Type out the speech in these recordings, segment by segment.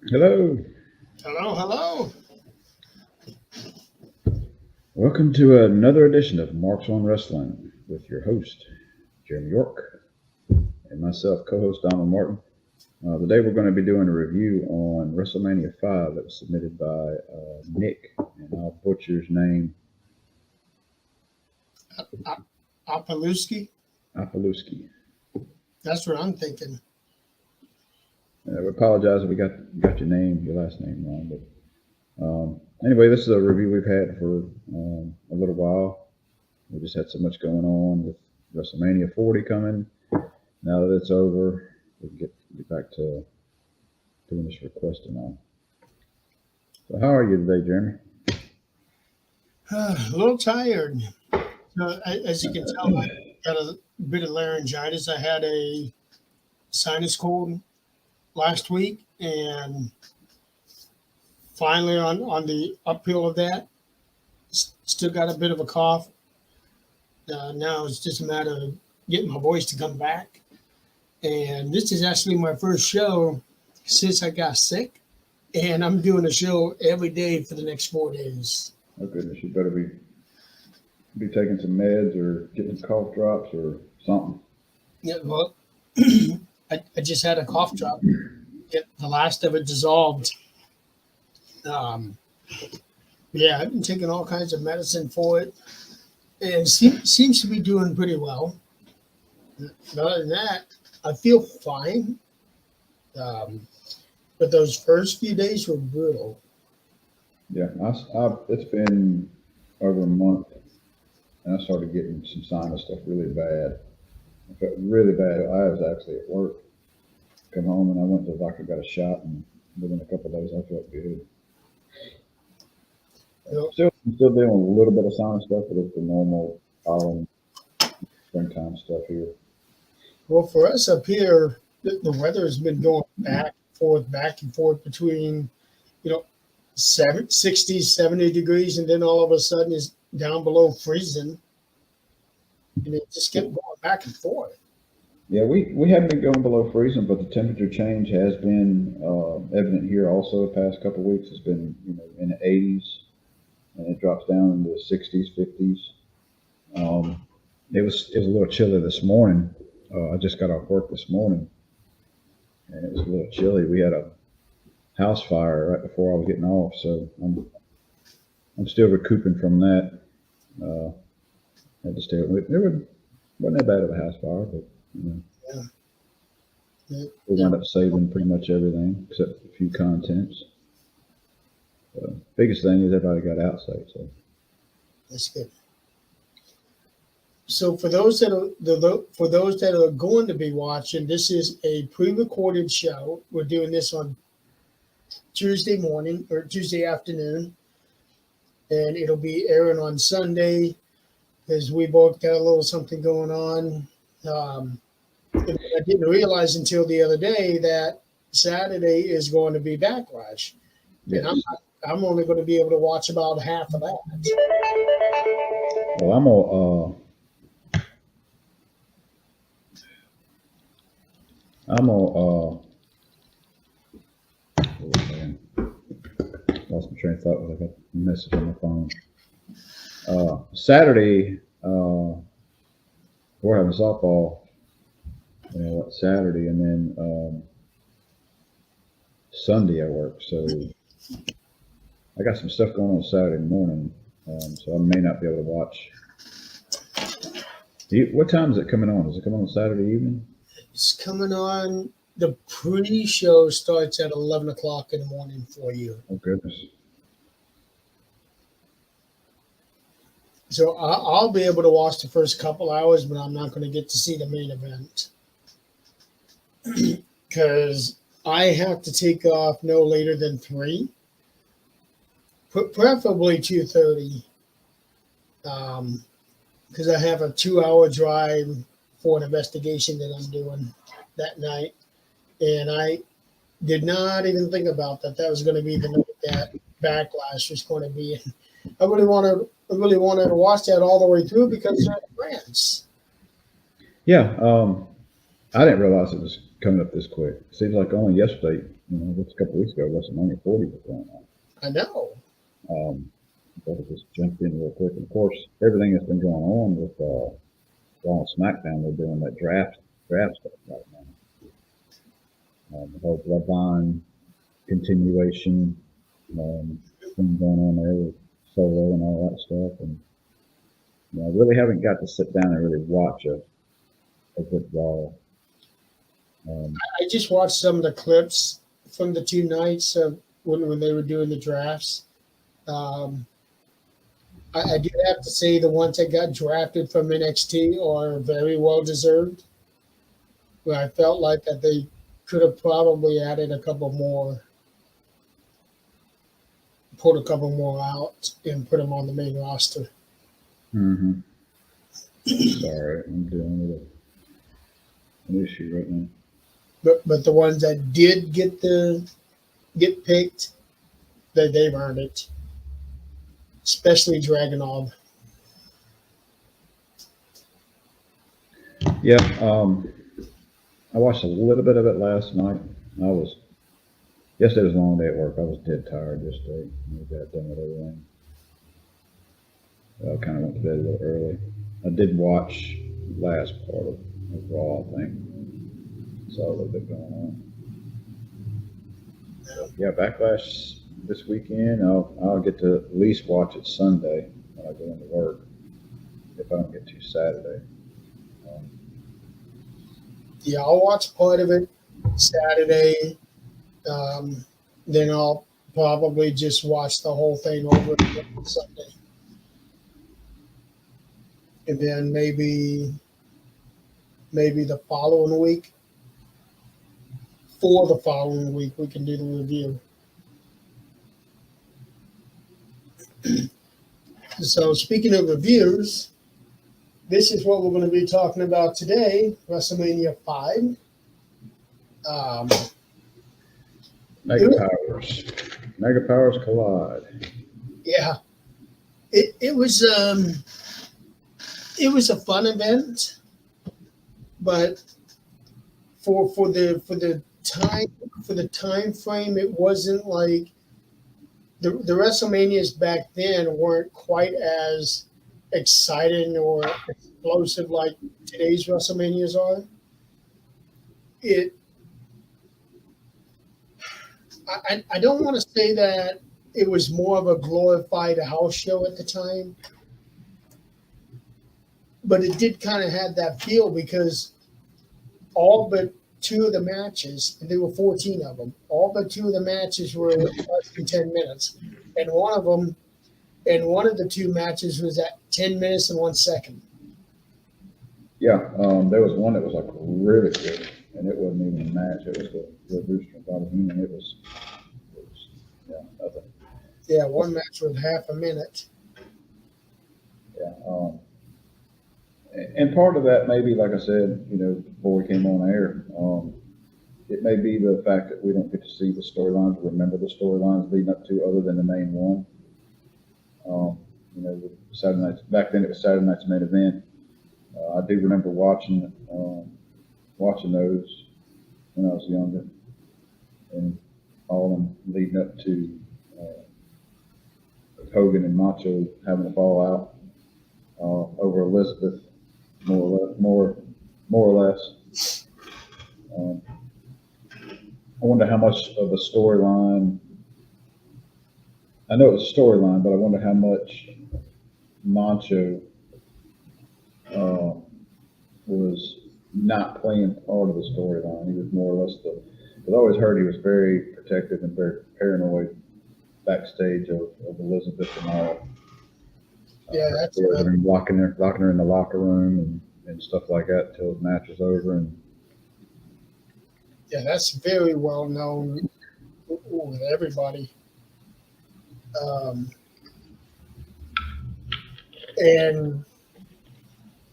Hello, Hello, hello. welcome to another edition of Marks on Wrestling with your host, Jeremy York, and myself, co host Donald Martin. Today we're going to be doing a review on WrestleMania 5 that was submitted by Nick, and I'll butcher his name, Apaluski. Apaluski. That's what I'm thinking. I apologize if we got your last name wrong, but anyway, this is a review we've had for a little while. We just had so much going on with WrestleMania 40 coming. Now that it's over, we can get back to doing this request and all. So, how are you today, Jeremy? A little tired. As you can tell, I got a bit of laryngitis. I had a sinus cold last week, and finally on the uphill of that, still got a bit of a cough. Now it's just a matter of getting my voice to come back. And this is actually my first show since I got sick, and I'm doing a show every day for the next 4 days. Oh goodness, you better be taking some meds or getting cough drops or something. Yeah, well, I just had a cough drop. Get the last of it dissolved. Um, yeah, I've been taking all kinds of medicine for it, and seems to be doing pretty well. But other than that, I feel fine. Um, but those first few days were brutal. Yeah, it's been over a month, and I started getting some sinus stuff really bad. I felt really bad. I was actually at work. Come home and I went to the doctor, got a shot, and within a couple of days I felt good. You know, I'm still dealing with a little bit of sinus stuff, but it's the normal autumn, springtime stuff here. well, for us up here, the weather has been going back and forth between, you know, 60, 70 degrees, and then all of a sudden it's down below freezing. And it just kept going back and forth. Yeah, we haven't been going below freezing, but the temperature change has been evident here also the past couple of weeks. It's been in the 80s, and it drops down into the 60s, 50s. It was a little chilly this morning. I just got off work this morning, and it was a little chilly. We had a house fire right before I was getting off, so I'm still recouping from that. Uh, had to stay. It wasn't that bad of a house fire, but Yeah. Yeah. we Yeah. wound up saving pretty much everything except a few contents. Biggest thing is everybody got out safe. So That's good. So for those that are going to be watching, this is a pre-recorded show. We're doing this on Tuesday morning or Tuesday afternoon, and it'll be airing on Sunday because we both got a little something going on. Um, I didn't realize until the other day that Saturday is going to be Backlash, and yes, I'm only going to be able to watch about half of that. well I'm gonna oh, man, lost my train of thought when I got a message on my phone. Saturday, we're having softball. Saturday, and then Sunday I work. So I got some stuff going on Saturday morning, so I may not be able to watch. What time is it coming on? Is it coming on Saturday evening? It's coming on. The pre-show starts at 11 o'clock in the morning for you. Oh goodness. So I'll be able to watch the first couple hours, but I'm not going to get to see the main event because I have to take off no later than 3, preferably 2:30, because I have a 2-hour drive for an investigation that I'm doing that night, and I did not even think about that. That was going to be the night that Backlash was going to be. I really wanted to watch that all the way through because they're in France. Yeah, I didn't realize it was coming up this quick. Seems like only yesterday just a couple weeks ago, WrestleMania 40 was going on. I know. But I just jumped in real quick. And of course, everything that's been going on with Raw and SmackDown, they're doing that draft stuff right now. The whole bloodline continuation thing going on there with Solo and all that stuff. And I really haven't got to sit down and really watch a good Raw. I just watched some of the clips from the two nights of when they were doing the drafts. I do have to say the ones that got drafted from NXT are very well deserved. But I felt like that they could have probably added a couple more, pulled a couple more out, and put them on the main roster. Mm-hmm. Sorry, I'm dealing with an issue right now. But the ones that did get picked, they've earned it. Especially Dragunov. Yeah, I watched a little bit of it last night. Yesterday was a long day at work. I was dead tired yesterday. We got done with everything. I kind of went to bed a little early. I did watch the last part of Raw, I think. Saw a little bit going on. Yeah, Backlash this weekend. I'll get to at least watch it Sunday when I go into work, if I don't get to Saturday. Yeah, I'll watch part of it Saturday. Then I'll probably just watch the whole thing over again Sunday. And then maybe the following week, for the following week, we can do the review. So speaking of reviews, this is what we're going to be talking about today, WrestleMania 5. Mega powers collide. Yeah, it was a fun event, but for the time frame, it wasn't like the WrestleManias back then weren't quite as exciting or explosive like today's WrestleManias are. I don't want to say that it was more of a glorified house show at the time, but it did kind of have that feel because all but two of the matches, and there were 14 of them, all but two of the matches were less than 10 minutes. And one of the two matches was at 10 minutes and 1 second. Yeah, there was one that was like really good, and it wasn't even a match. It was the Rooster and Bobby Heenan. It was nothing. Yeah, one match was half a minute. Yeah, and part of that maybe, like I said, before we came on air, it may be the fact that we don't get to see the storylines, remember the storylines leading up to other than the main one. Saturday nights, back then it was Saturday night's main event. I do remember watching those when I was younger, and all of them leading up to Hogan and Macho having a fallout over Elizabeth, more or less. I wonder how much of a storyline. I know it was a storyline, but I wonder how much Macho was not playing part of the storyline. He was more or less because I always heard he was very protective and very paranoid backstage of Elizabeth and all. Yeah, that's locking her in the locker room and stuff like that until the match was over. And yeah, that's very well known with everybody.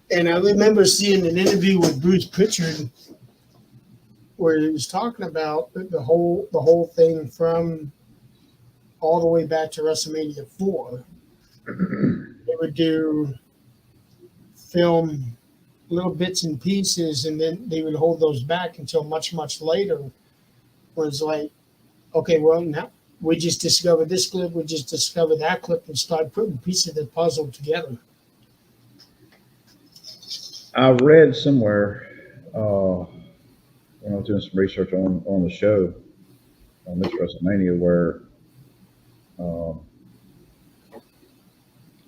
And I remember seeing an interview with Bruce Pritchard where he was talking about the whole thing from all the way back to WrestleMania 4. They would film little bits and pieces, and then they would hold those back until much, much later. Where it's like Okay, well, now we just discovered this clip, we just discovered that clip, and start putting pieces of the puzzle together. I read somewhere when I was doing some research on the show on this WrestleMania where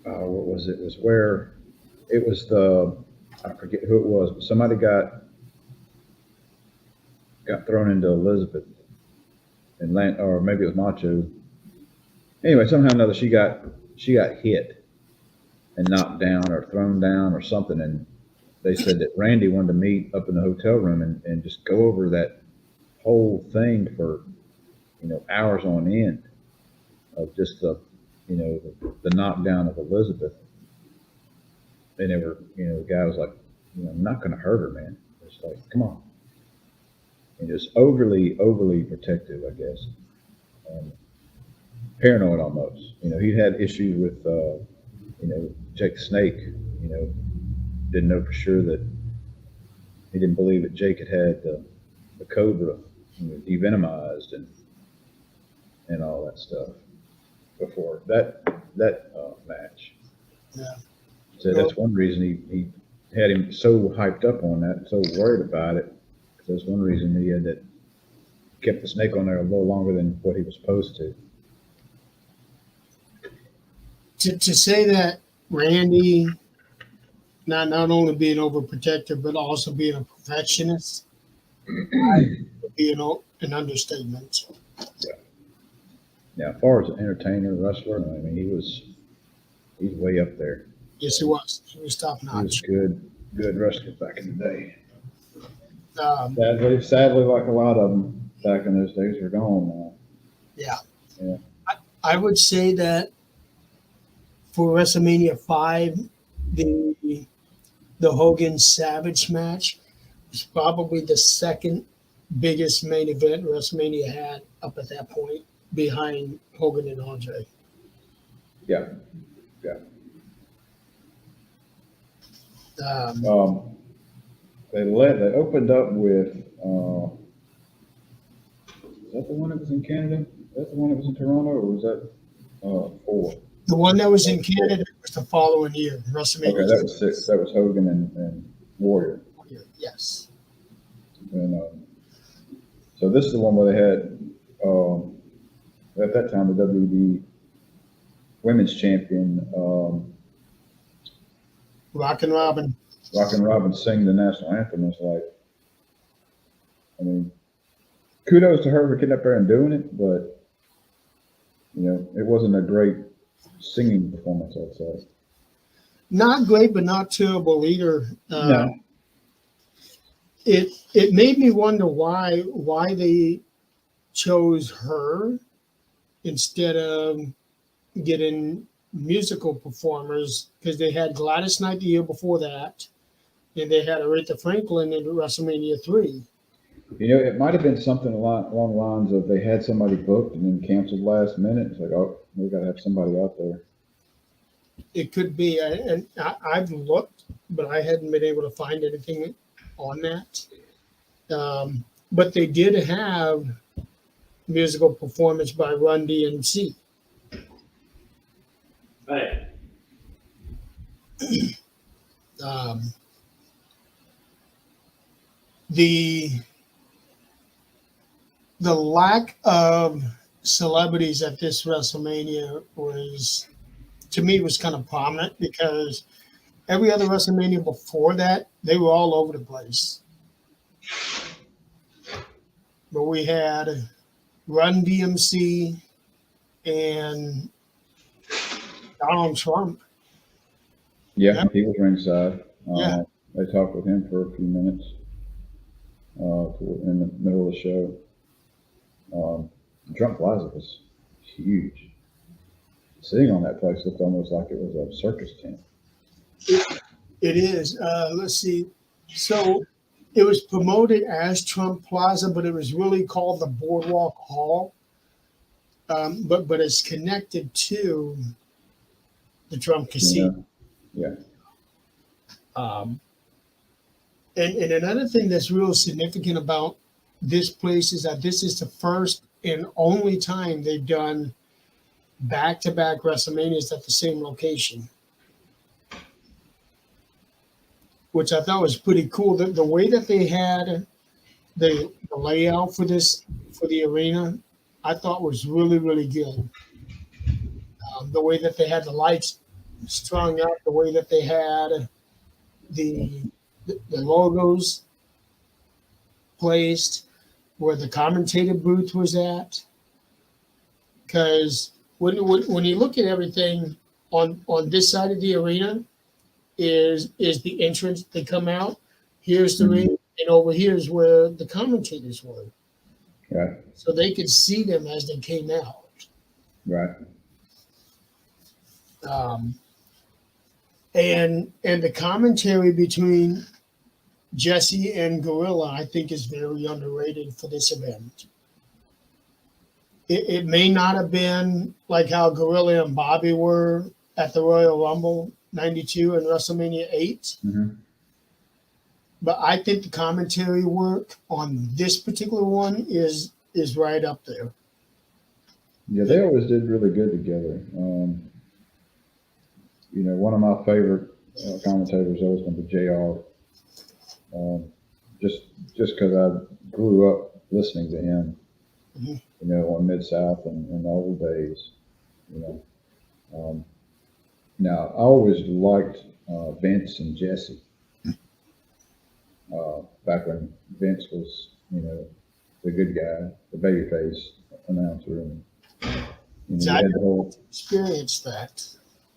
what was it? It was where it was the I forget who it was, but somebody got thrown into Elizabeth and land, or maybe it was Macho. Anyway, somehow or another she got hit and knocked down or thrown down or something, and they said that Randy wanted to meet up in the hotel room and just go over that whole thing for hours on end of just the knockdown of Elizabeth. And they were the guy was like, I'm not going to hurt her, man. It's like, come on. And just overly protective, I guess. Paranoid almost. He'd had issues with Jake the Snake. Didn't know for sure that he didn't believe that Jake had the Cobra devenomized and all that stuff before that match. Yeah. So that's one reason he had him so hyped up on that, so worried about it. That's one reason he had that kept the snake on there a little longer than what he was supposed to. To say that Randy, not only being overprotective, but also being a perfectionist, would be an understatement. Yeah. Now, as far as an entertainer, wrestler, I mean, he's way up there. Yes, he was. He was top notch. He was good wrestler back in the day. Um, Sadly, like a lot of them back in those days, are gone now. Yeah. I would say that for WrestleMania V, the Hogan Savage match was probably the second biggest main event WrestleMania had up at that point, behind Hogan and Andre. Yeah. They opened up with is that the one that was in Canada? Is that the one that was in Toronto, or was that 4? The one that was in Canada was the following year, WrestleMania. Okay, that was 6. That was Hogan and Warrior. Yes. And so this is the one where they had at that time the WWE Women's Champion Rockin' Robin sing the national anthem. It's like, I mean, kudos to her for getting up there and doing it, but it wasn't a great singing performance, I'd say. Not great, but not terrible either. No. It made me wonder why they chose her instead of getting musical performers, because they had Gladys Knight the year before that, and they had Aretha Franklin in WrestleMania 3. It might have been something along the lines of they had somebody booked and then canceled last minute. It's like, oh, we got to have somebody out there. It could be, and I've looked, but I hadn't been able to find anything on that. But they did have musical performance by Run DMC. Hey. The lack of celebrities at this WrestleMania was kind of prominent, because every other WrestleMania before that, they were all over the place. But we had Run DMC and Donald Trump. Yeah, he was ringside. Yeah. They talked with him for a few minutes in the middle of the show. Trump Plaza was huge. Sitting on that place looked almost like it was a circus tent. It is. Let's see. So it was promoted as Trump Plaza, but it was really called the Boardwalk Hall. But it's connected to the Trump Casino. Yeah. And another thing that's real significant about this place is that this is the first and only time they've done back-to-back WrestleManias at the same location, which I thought was pretty cool. The way that they had the layout for the arena, I thought was really, really good. The way that they had the lights strung up, the way that they had the the logos placed, where the commentator booth was at. Because when you look at everything on this side of the arena is the entrance. They come out. Here's the ring, and over here is where the commentators were. Right. So they could see them as they came out. Right. And the commentary between Jesse and Gorilla, I think, is very underrated for this event. It may not have been like how Gorilla and Bobby were at the Royal Rumble 92 and WrestleMania 8. Mm-hmm. But I think the commentary work on this particular one is right up there. Yeah, they always did really good together. One of my favorite commentators always going to be JR. Just because I grew up listening to him, on Mid-South and in the old days, Now, I always liked Vince and Jesse. Back when Vince was, the good guy, the babyface announcer, and you had the whole experience that.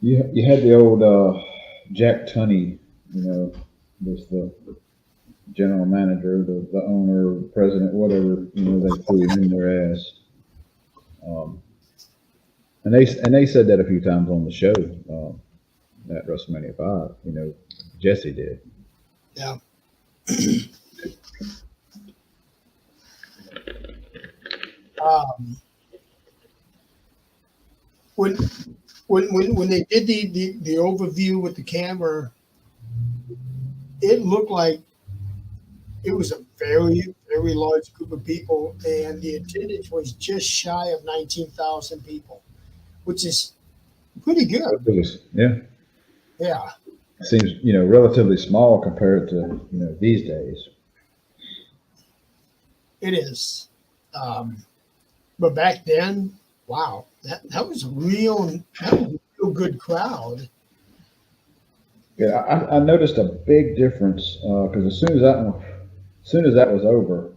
You had the old Jack Tunney, was the general manager, the owner, president, whatever, they threw him in their ass. And they said that a few times on the show at WrestleMania V. Jesse did. Yeah. When they did the overview with the camera, it looked like it was a very, very large group of people, and the attendance was just shy of 19,000 people, which is pretty good. Yeah. Yeah. It seems, relatively small compared to, these days. It is. But back then, wow, that was a real good crowd. Yeah, I noticed a big difference because as soon as that was over,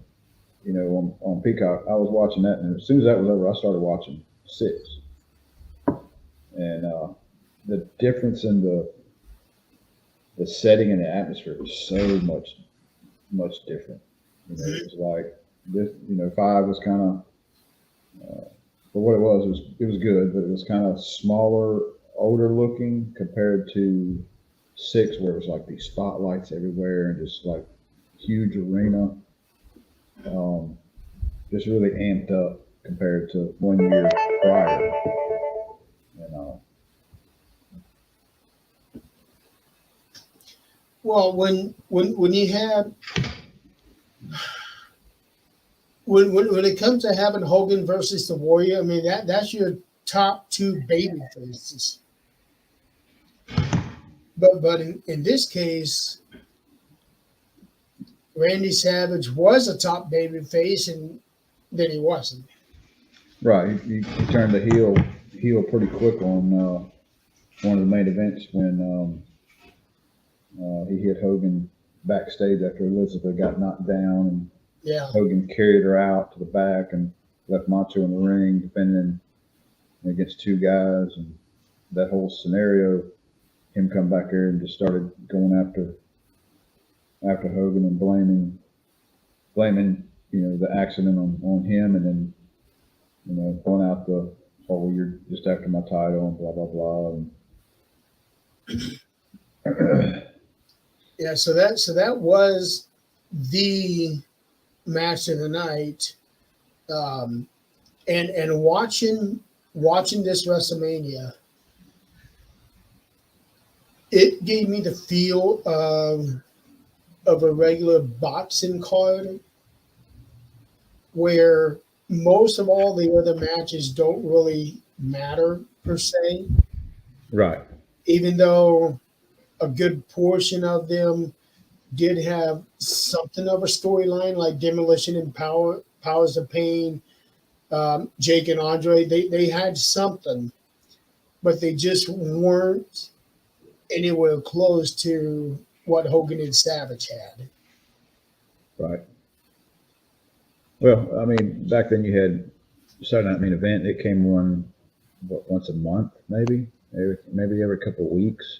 on Peacock, I was watching that, and as soon as that was over, I started watching 6. And the difference in the setting and the atmosphere was so much different. It was like this. 5 was kind of, for what it was good, but it was kind of smaller, older looking compared to 6, where it was like these spotlights everywhere and just like huge arena. Just really amped up compared to 1 year prior. Well, when you had when it comes to having Hogan versus the Warrior, I mean that's your top 2 baby faces. But in this case, Randy Savage was a top baby face, and then he wasn't. Right, he turned the heel pretty quick on one of the main events when he hit Hogan backstage after Elizabeth got knocked down, and Hogan carried her out to the back and left Macho in the ring defending against 2 guys, and that whole scenario, him come back there and just started going after Hogan and blaming the accident on him, and then pulling out the you're just after my title and blah blah blah. And yeah, so that was the match of the night, and watching this WrestleMania, it gave me the feel of a regular boxing card, where most of all the other matches don't really matter per se, Right. even though a good portion of them did have something of a storyline, like Demolition and Powers of Pain, Jake and Andre. They had something, but they just weren't anywhere close to what Hogan and Savage had. Right. Well, I mean, back then you had Saturday Night Main Event. It came on once a month, maybe every couple of weeks.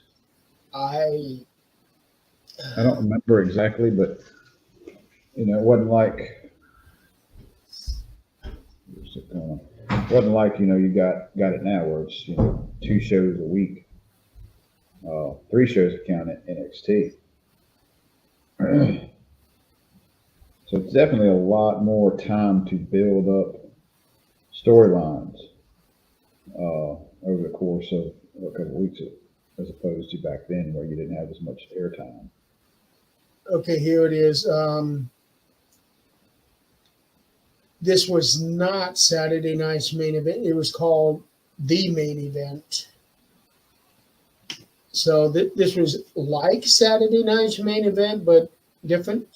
I I don't remember exactly, but it wasn't like you got it now where it's 2 shows a week, 3 shows to count it NXT. So it's definitely a lot more time to build up storylines over the course of a couple of weeks, as opposed to back then where you didn't have as much airtime. Okay, here it is. This was not Saturday night's main event. It was called the main event. So this was like Saturday night's main event, but different.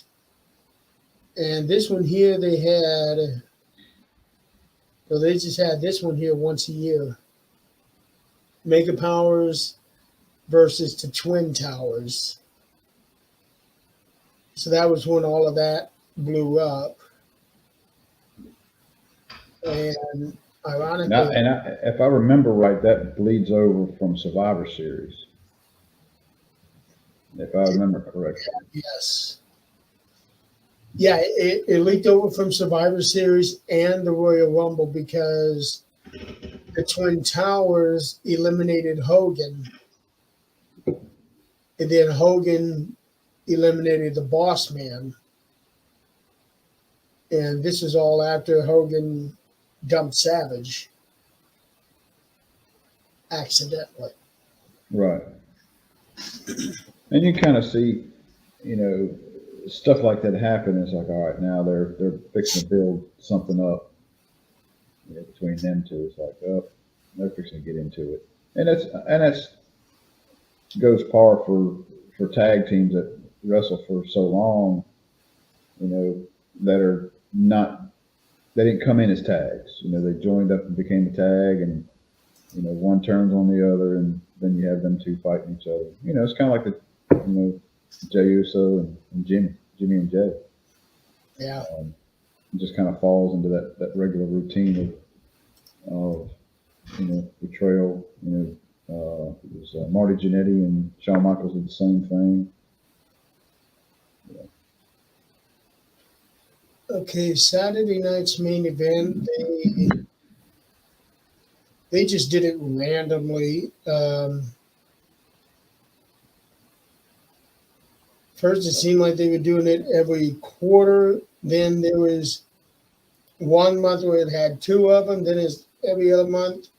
And this one here, they just had this one here once a year. Mega Powers versus the Twin Towers. So that was when all of that blew up. And ironically, If I remember right, that bleeds over from Survivor Series. If I remember correctly. yes. Yeah, it leaked over from Survivor Series and the Royal Rumble because the Twin Towers eliminated Hogan. And then Hogan eliminated the Boss Man. And this is all after Hogan dumped Savage accidentally. Right. And you kind of see, stuff like that happen. It's like, all right, now they're fixing to build something up between them two. It's like, oh, they're fixing to get into it, and that's goes par for tag teams that wrestle for so long, that are not, they didn't come in as tags. They joined up and became a tag, and one turns on the other, and then you have them two fighting each other. It's kind of like Jey Uso and Jimmy and Jay. Yeah. It just kind of falls into that regular routine of betrayal. It was Marty Jannetty and Shawn Michaels did the same thing. Okay, Saturday night's main event, they just did it randomly. First, it seemed like they were doing it every quarter. Then there was 1 month where it had 2 of them. Then it's every other month.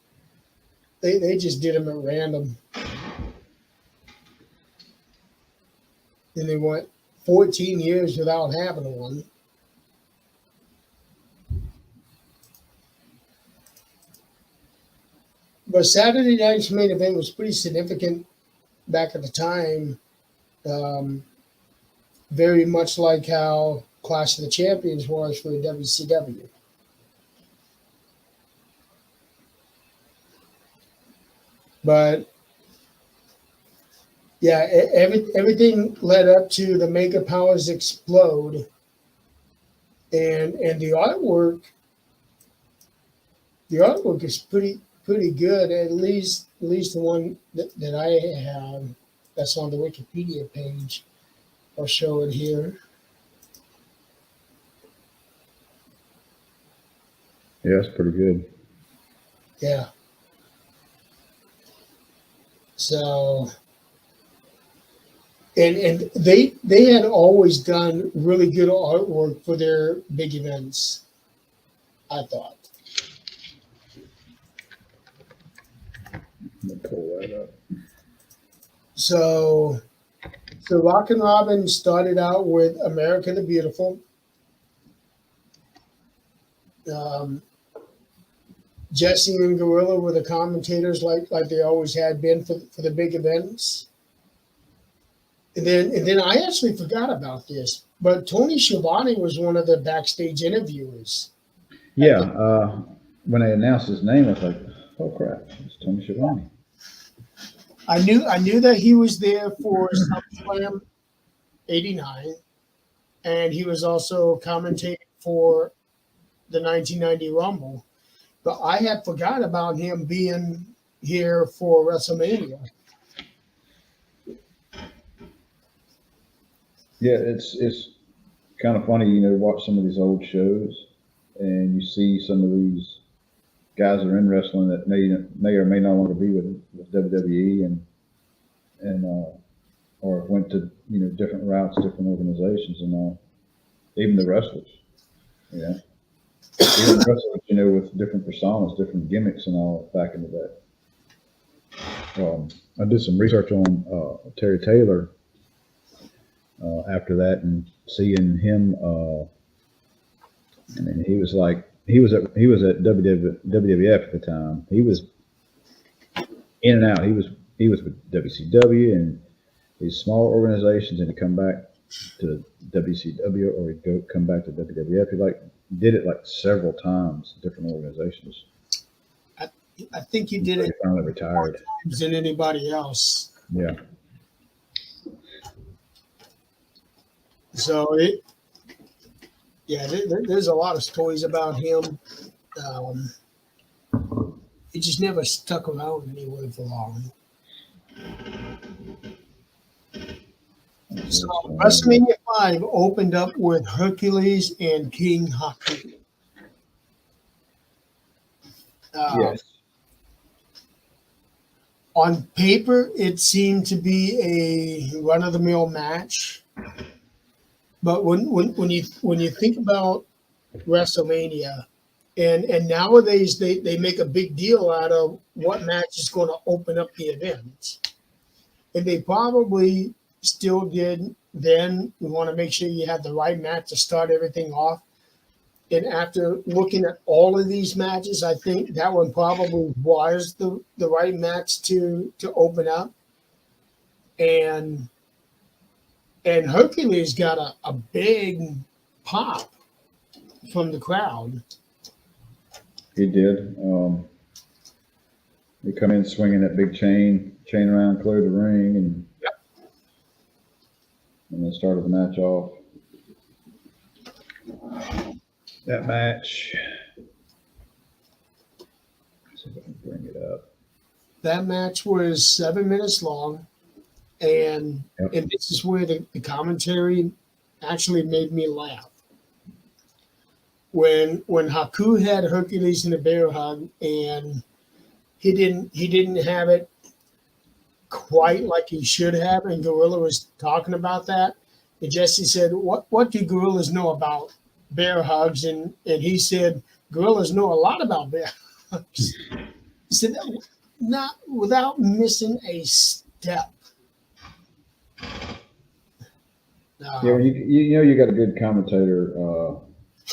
They just did them at random. Then they went 14 years without having one. But Saturday night's main event was pretty significant back at the time. Very much like how Clash of the Champions was for WCW. But yeah, everything led up to the Mega Powers explode, and the artwork is pretty good. At least the one that I have that's on the Wikipedia page. I'll show it here. Yeah, it's pretty good. Yeah. So, and they had always done really good artwork for their big events, I thought. Let me pull that up. So Rock and Robin started out with America the Beautiful. Um, Jesse and Gorilla were the commentators, like they always had been for the big events. And then I actually forgot about this, but Tony Schiavone was one of the backstage interviewers. Yeah. When they announced his name, I was like, "Oh crap, it's Tony Schiavone." I knew that he was there for SummerSlam '89, and he was also commentating for the 1990 Rumble. But I had forgot about him being here for WrestleMania. Yeah, it's kind of funny, watch some of these old shows, and you see some of these guys that are in wrestling that may or may no longer be with WWE, and or went to different routes, different organizations, and even the wrestlers, you know, even the wrestlers, with different personas, different gimmicks, and all back in the day. I did some research on Terry Taylor after that, and seeing him. I mean, he was at WWF at the time. He was in and out. He was with WCW and these small organizations, and he'd come back to WCW, or he'd come back to WWF. He did it like several times, different organizations. I think he did it finally retired. more times than anybody else. Yeah. So there's a lot of stories about him. He just never stuck around anywhere for long. So WrestleMania 5 opened up with Hercules and King Haku. Yes. On paper, it seemed to be a run-of-the-mill match, but when you think about WrestleMania, and nowadays they make a big deal out of what match is going to open up the event, and they probably still did then. We want to make sure you have the right match to start everything off. And after looking at all of these matches, I think that one probably was the right match to open up. And Hercules got a big pop from the crowd. He did. He come in swinging that big chain around, cleared the ring, and then started the match off. That match. Let's see if I can bring it up. That match was 7 minutes long, and this is where the commentary actually made me laugh. When Haku had Hercules in a bear hug, and he didn't have it quite like he should have, and Gorilla was talking about that. And Jesse said, "What do gorillas know about bear hugs?" And he said, "Gorillas know a lot about bear hugs." He said, "Not without missing a step." Yeah, you got a good commentator.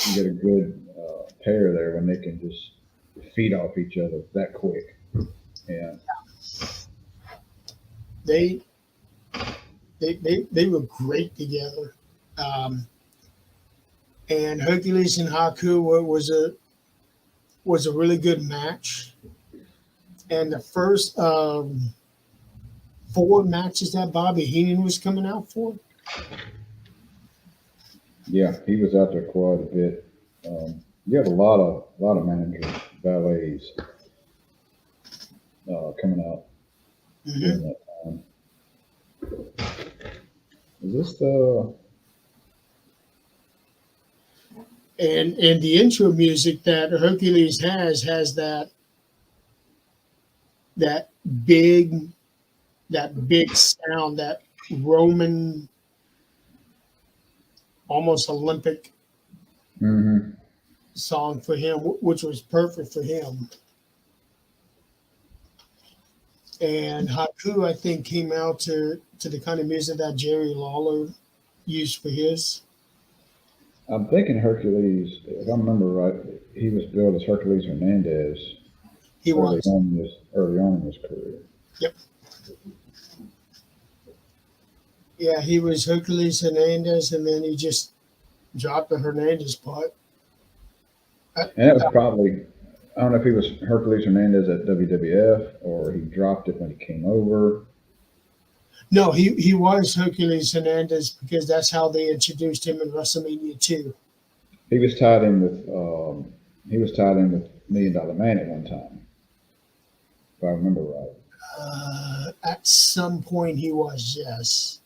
You get a good pair there when they can just feed off each other that quick. Yeah. They were great together. And Hercules and Haku was a really good match. And the first 4 matches that Bobby Heenan was coming out for. Yeah, he was out there quite a bit. You have a lot of managers, valets coming out during that time. Is this the? And the intro music that Hercules has that big sound, that Roman, almost Olympic song for him, which was perfect for him. And Haku, I think, came out to the kind of music that Jerry Lawler used for his. I'm thinking Hercules, if I remember right, he was billed as Hercules Hernandez He was. early on in his career. Yep. Yeah, he was Hercules Hernandez, and then he just dropped the Hernandez part. And that was probably, I don't know if he was Hercules Hernandez at WWF or he dropped it when he came over. No, he was Hercules Hernandez because that's how they introduced him in WrestleMania 2. He was tied in with Million Dollar Man at one time, if I remember right. At some point, he was, yes.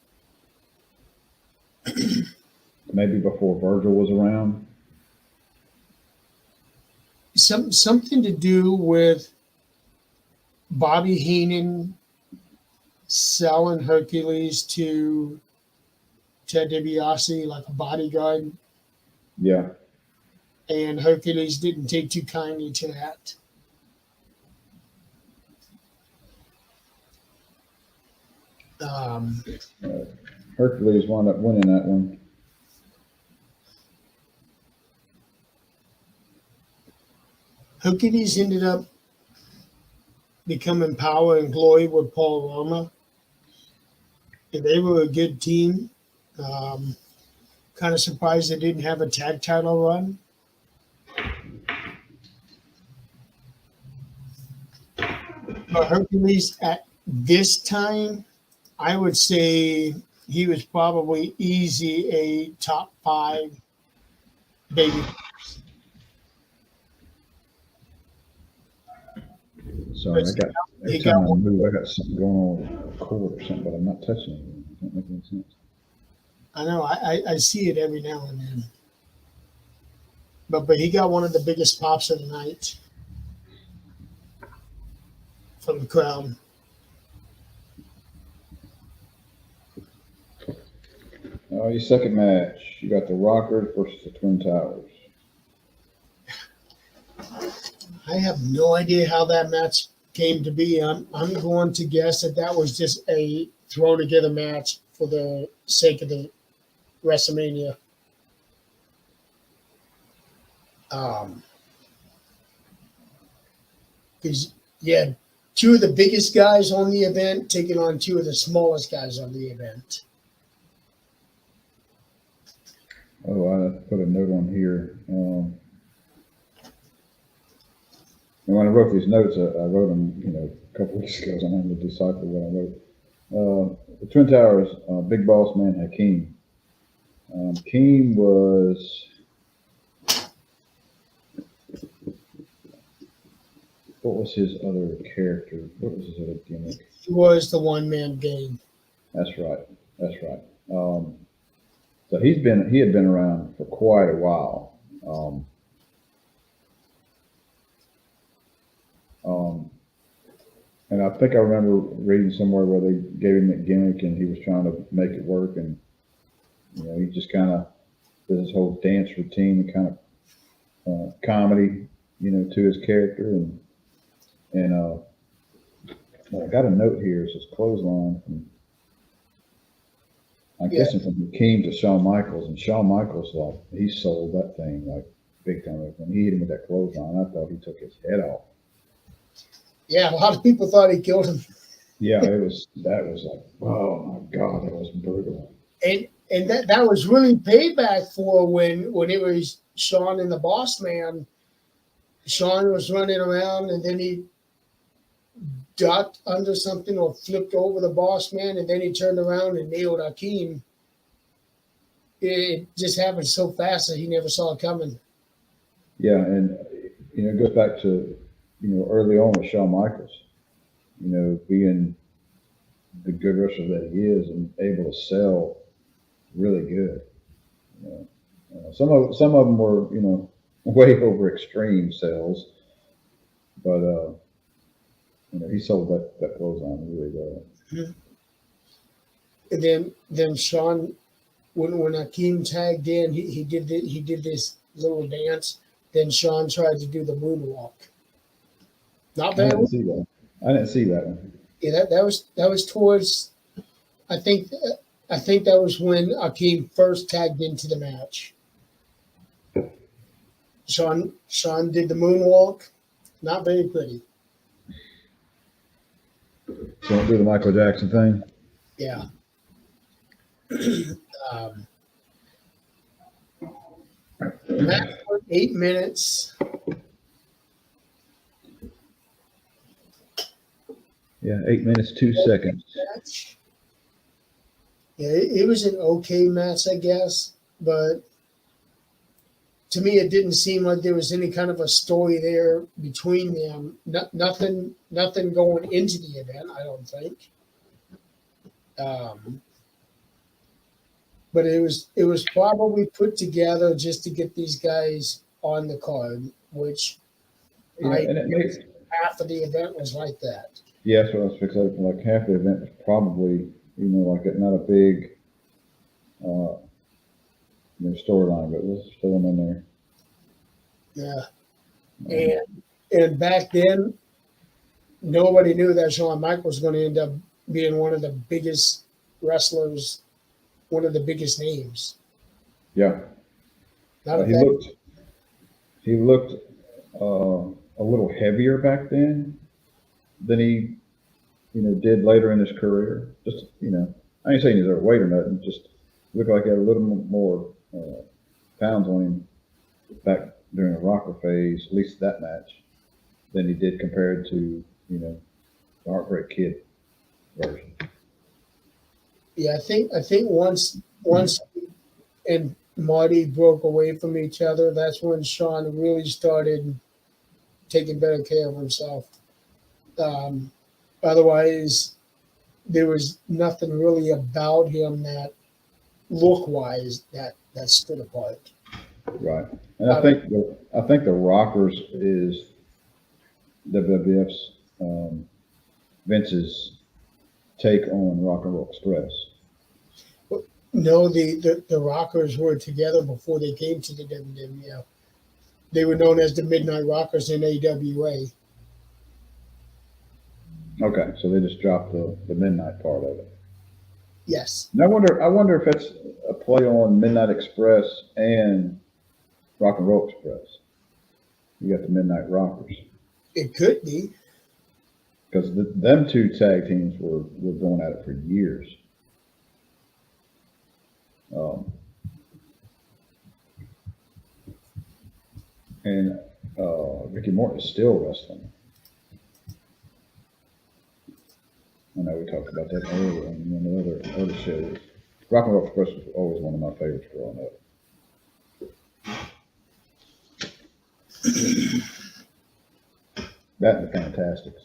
Maybe before Virgil was around. Something to do with Bobby Heenan selling Hercules to Ted DiBiase like a bodyguard, Yeah. and Hercules didn't take too kindly to that. Um, Hercules wound up winning that one. Hercules ended up becoming Power and Glory with Paul Roma. And they were a good team. Kind of surprised they didn't have a tag title run. But Hercules at this time, I would say he was probably easy a top 5 baby. Sorry, every time I move, I got something going on with the cord or something, but I'm not touching it. It doesn't make any sense. I know, I see it every now and then. But he got one of the biggest pops of the night from the crowd. Your second match, you got the Rockers versus the Twin Towers. I have no idea how that match came to be. I'm going to guess that was just a throw together match for the sake of the WrestleMania. Because you had 2 of the biggest guys on the event taking on 2 of the smallest guys on the event. Oh, I put a note on here. And when I wrote these notes, I wrote them, a couple weeks ago. So I'm having to decipher what I wrote. The Twin Towers, Big Boss Man Hakeem. Hakeem was, what was his other character? What was his other gimmick? He was the one-man gang. That's right. So he had been around for quite a while. And I think I remember reading somewhere where they gave him that gimmick and he was trying to make it work, and he just kind of did his whole dance routine and kind of comedy, to his character, and I got a note here. It says clothesline from, I'm guessing from Hakeem to Shawn Michaels, and Shawn Michaels, he sold that thing like big time. When he hit him with that clothesline, I thought he took his head off. Yeah, a lot of people thought he killed him. Yeah, that was like, oh my God, that was brutal. And that was really payback for when it was Shawn and the Boss Man. Shawn was running around and then he ducked under something or flipped over the Boss Man, and then he turned around and nailed Hakeem. It just happened so fast that he never saw it coming. Yeah, and it goes back to early on with Shawn Michaels, being the good wrestler that he is and able to sell really good. Some of them were way over extreme sales, but he sold that clothesline really well. Mm-hmm. And then Shawn, when Hakeem tagged in, he did this little dance. Then Shawn tried to do the moonwalk. Not bad. I didn't see that one. Yeah, that was towards. I think that was when Hakeem first tagged into the match. Sean did the moonwalk. Not very pretty. So don't do the Michael Jackson thing. Yeah. um, match for 8 minutes. Yeah, 8 minutes, 2 seconds. Match. Yeah, it was an okay match, I guess, but to me, it didn't seem like there was any kind of a story there between them. Nothing going into the event, I don't think. But it was probably put together just to get these guys on the card, which Yeah, and it made, half of the event was like that. yeah, that's what I was fixated for. Like half the event was probably, like not a big, storyline, but it was still in there. Yeah, and back then, nobody knew that Shawn Michaels was going to end up being one of the biggest wrestlers, one of the biggest names. Yeah, he looked a little heavier back then than he, did later in his career. Just, I ain't saying he's overweight or nothing. Just looked like he had a little more pounds on him back during the Rocker phase, at least that match, than he did compared to, the Heartbreak Kid version. Yeah, I think once and Marty broke away from each other, that's when Shawn really started taking better care of himself. Otherwise, there was nothing really about him that look-wise that stood apart. Right, and I think the Rockers is WWF's Vince's take on Rock and Roll Express. No, the Rockers were together before they came to the WWF. They were known as the Midnight Rockers in AWA. Okay, so they just dropped the midnight part of it. Yes. And I wonder if it's a play on Midnight Express and Rock and Roll Express. You got the Midnight Rockers. It could be. Because them two tag teams were going at it for years. And Ricky Morton is still wrestling. I know we talked about that earlier on one of the other shows. Rock and Roll Express was always one of my favorites growing up. That and the Fantastics.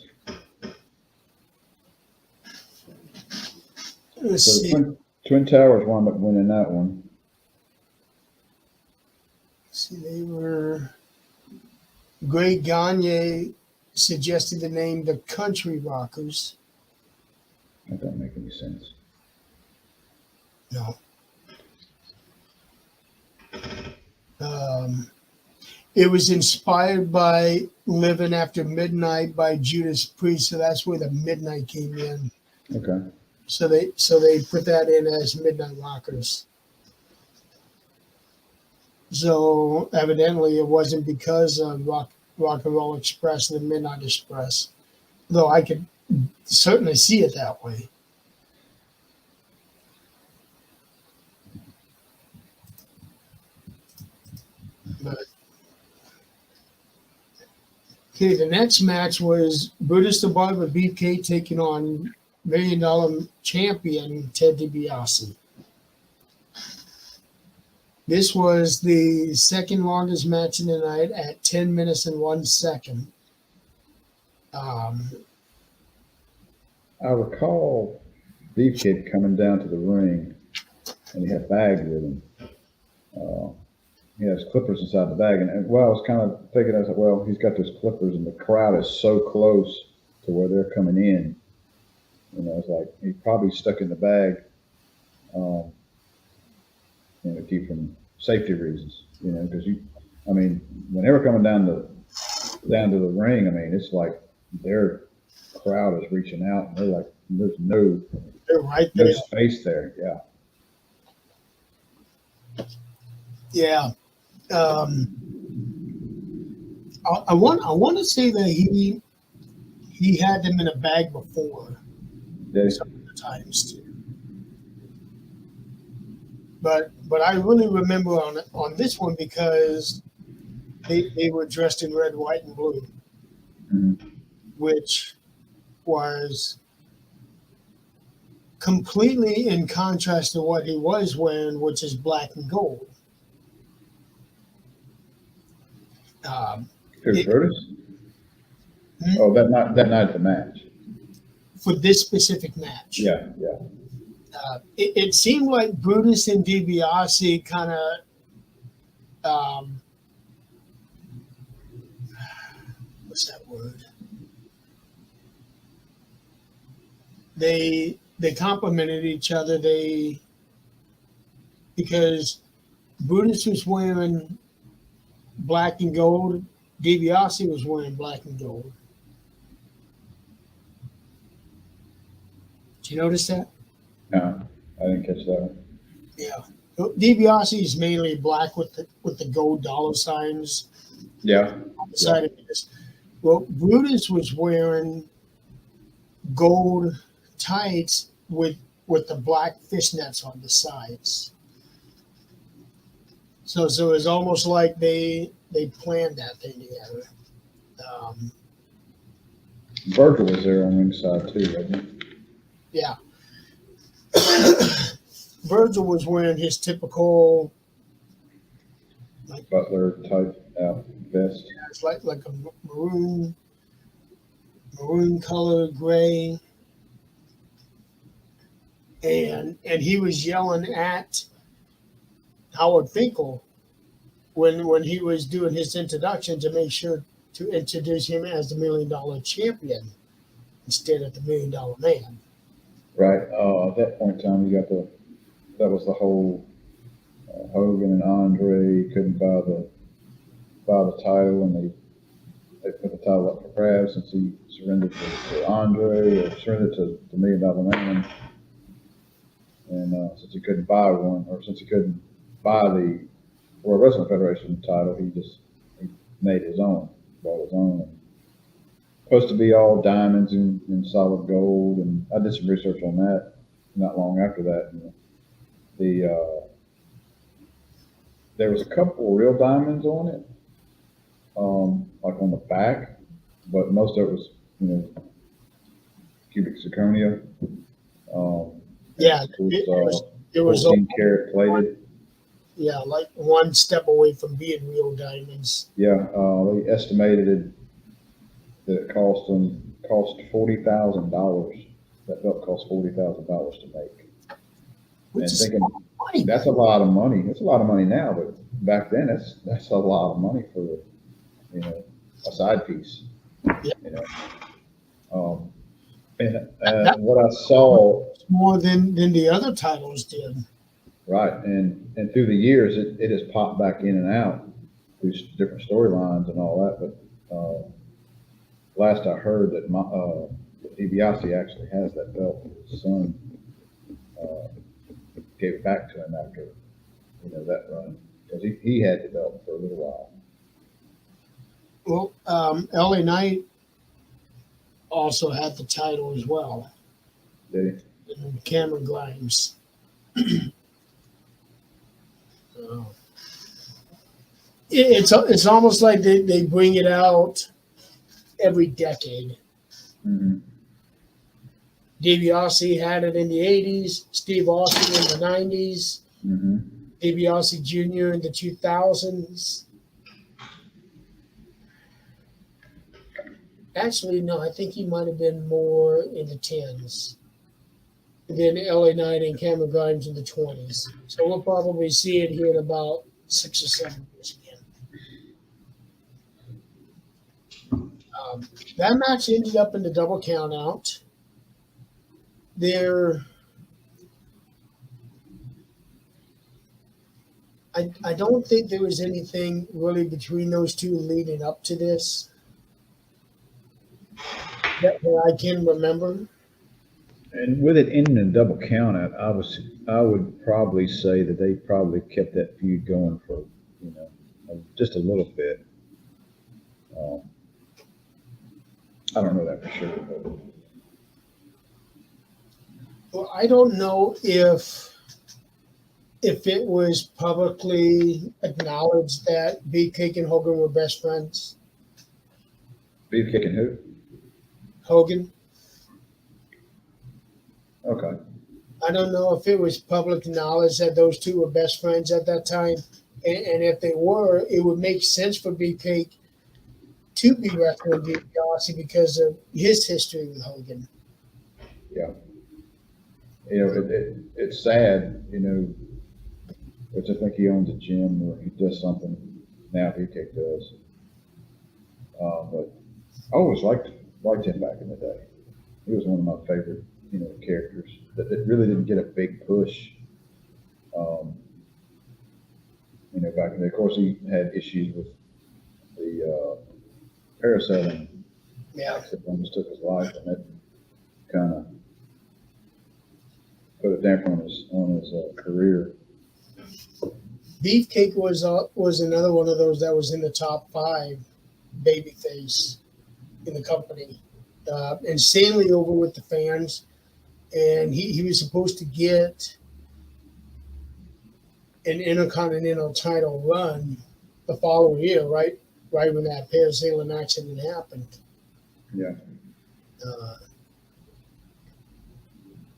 So Twin Towers wound up winning that one. See, they were. Greg Gagne suggested the name the Country Rockers. That don't make any sense. No. It was inspired by Living After Midnight by Judas Priest, so that's where the Midnight came in. Okay. So they put that in as Midnight Rockers. So evidently it wasn't because of Rock and Roll Express and the Midnight Express, though I could certainly see it that way. But okay, the next match was Brutus the Barber Beefcake taking on $1 Million champion Ted DiBiase. This was the second longest match in the night at 10 minutes and 1 second. I recall Beefcake coming down to the ring, and he had bags with him. He has clippers inside the bag, and while I was kind of thinking, I said, well, he's got those clippers, and the crowd is so close to where they're coming in. It's like he probably stuck in the bag, to keep from safety reasons. Because whenever coming down to the ring, it's like their crowd is reaching out, and they're like, there's no space there. Yeah. Yeah. I want to say that he had them in a bag before Did some of the times too. But I really remember on this one because they were dressed in red, white, and blue, Mhm. which was completely in contrast to what he was wearing, which is black and gold. Who's It, Brutus? Oh, that night of the match. for this specific match, Yeah, yeah. it seemed like Brutus and DiBiase kind of what's that word? They complimented each other. They because Brutus was wearing black and gold, DiBiase was wearing black and gold. Did you notice that? No, I didn't catch that one. Yeah. DiBiase is mainly black with the gold dollar signs Yeah, on the side of this. Well, Brutus was wearing gold tights with the black fishnets on the sides. So it was almost like they planned that thing together. Um, Virgil was there on ringside too, wasn't yeah. Virgil was wearing his typical he? Butler type out vest. it's like a maroon color gray. And he was yelling at Howard Finkel when he was doing his introduction to make sure to introduce him as the $1 Million Champion instead of the $1 Million Man. Right. At that point in time, you got that was the whole Hogan and Andre couldn't buy the title, and they put the title up for grabs since he surrendered to Andre or surrendered to the $1 Million Man, and since he couldn't buy one, or since he couldn't buy the World Wrestling Federation title, he made his own, bought his own. And supposed to be all diamonds and solid gold, and I did some research on that not long after that. And there was a couple real diamonds on it, like on the back, but most of it was, cubic zirconia. Yeah, it was 14 karat plated. Yeah, like one step away from being real diamonds. Yeah, they estimated that it cost $40,000. That belt cost $40,000 to make. Which And is thinking money. that's a lot of money. It's a lot of money now, but back then that's a lot of money for a side piece. Yeah. And what I saw more than the other titles did. right, and through the years it has popped back in and out through different storylines and all that. But last I heard that DiBiase actually has that belt. His son gave it back to him after that run, because he had the belt for a little while. Well, LA Knight also had the title as well. Did he? And Cameron Grimes. It's almost like they bring it out every decade. Mm-hmm. DiBiase had it in the 80s, Steve Austin in the 90s, Mm-hmm. DiBiase Jr. in the 2000s. Actually, no, I think he might have been more in the 10s. And then LA Knight and Cameron Grimes in the 20s. So we'll probably see it here in about 6 or 7 years again. That match ended up in the double count out. I don't think there was anything really between those two leading up to this that I can remember. And with it ending in a double count out, I would probably say that they probably kept that feud going for just a little bit. Um, I don't know that for sure, but Well, I don't know if it was publicly acknowledged that Beefcake and Hogan were best friends. Beefcake and who? Hogan. Okay. I don't know if it was public knowledge that those two were best friends at that time. And if they were, it would make sense for Beefcake to be wrestling DiBiase because of his history with Hogan. Yeah. It's sad, which I think he owns a gym or he does something now. Beefcake does, but I always liked him back in the day. He was one of my favorite, characters that really didn't get a big push. Um, back in the day. Of course, he had issues with the parasailing Yeah. accident, almost took his life, and that kind of put a damper on his career. Beefcake was another one of those that was in the top 5 babyface in the company, insanely over with the fans, and he was supposed to get an Intercontinental title run the following year, right when that parasailing accident happened. Yeah.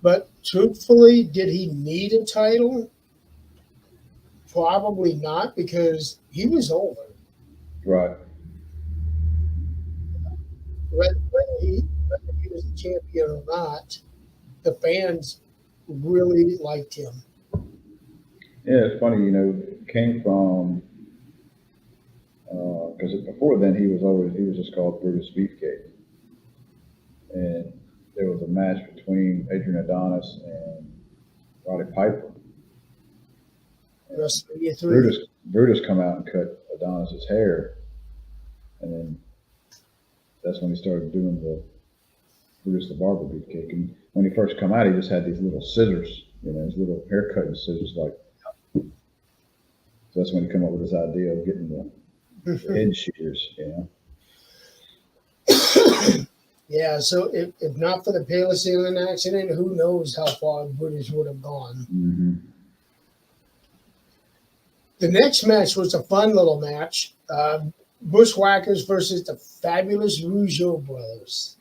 But truthfully, did he need a title? Probably not, because he was over. Right. Whether he was a champion or not, the fans really liked him. Yeah, it's funny, it came from because before then he was just called Brutus Beefcake, and there was a match between Adrian Adonis and Roddy Piper. WrestleMania 3. Brutus come out and cut Adonis's hair, and then that's when he started doing the Brutus the Barber Beefcake. And when he first come out, he just had these little scissors, his little hair cutting scissors, like. So that's when he come up with this idea of getting the head shears, Yeah, so if not for the parasailing accident, who knows how far Brutus would have gone. Mm-hmm. The next match was a fun little match. Bushwhackers versus the Fabulous Rougeau brothers.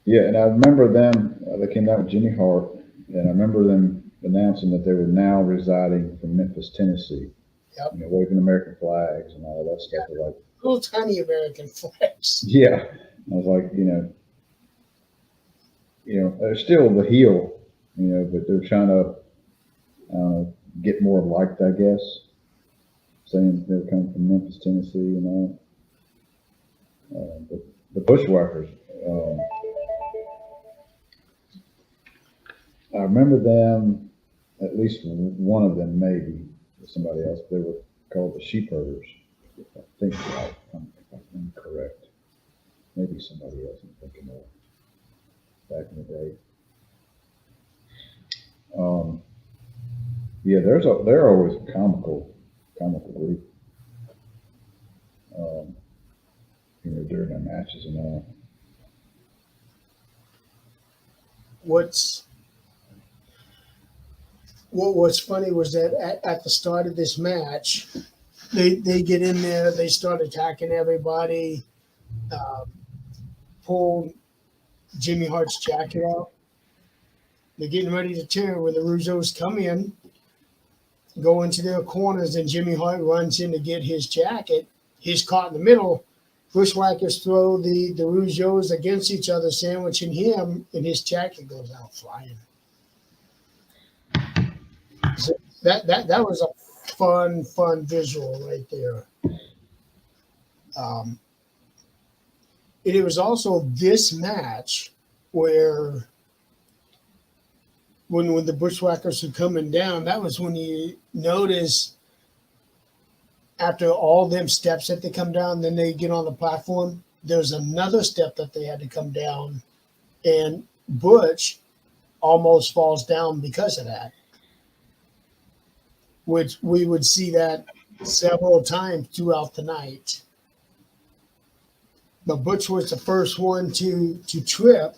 Yeah, and I remember them. They came out with Jimmy Hart, and I remember them announcing that they were now residing from Memphis, Tennessee. Yep. Waving American flags and all that stuff. Yeah. Like little tiny American flags. Yeah, I was like, they're still the heel, but they're trying to get more liked, I guess. Saying they're coming from Memphis, Tennessee, but the Bushwhackers. I remember them, at least one of them, maybe somebody else. They were called the Sheep Herders. If I think right, if I'm correct. Maybe somebody else I'm thinking of back in the day. Yeah, they're always a comical group. During their matches and all. What's funny was that at the start of this match, they get in there, they start attacking everybody, pull Jimmy Hart's jacket out. They're getting ready to tear when the Rougeaus come in, go into their corners, and Jimmy Hart runs in to get his jacket. He's caught in the middle. Bushwhackers throw the Rougeaus against each other, sandwiching him, and his jacket goes out flying. So that was a fun visual right there. And it was also this match where when the Bushwhackers were coming down, that was when you notice after all them steps that they come down, then they get on the platform, there's another step that they had to come down, and Butch almost falls down because of that, which we would see that several times throughout the night. but Butch was the first one to trip.